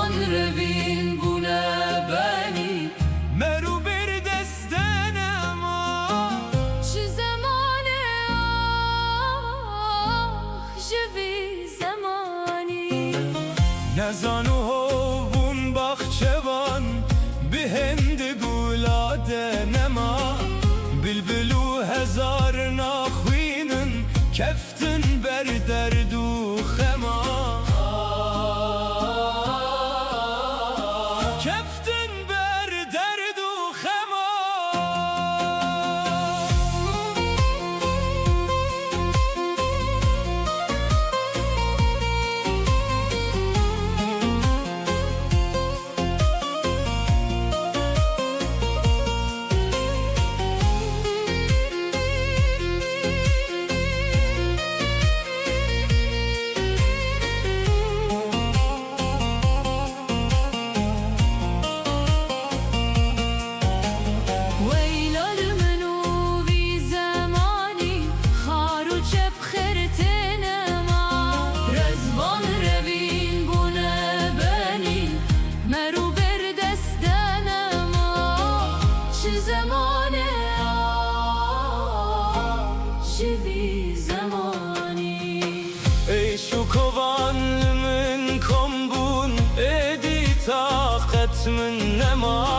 زمان روین بونه بنی مرو بر دستن ما چه زمانه جوی زمانی نزانو هون بخچوان به هند گولاده نما بلبلو هزار ناخوینن کفتن بر درد و خما کفتن بر درد و خما ای شکوان من کم بون ایدی طاقت من نما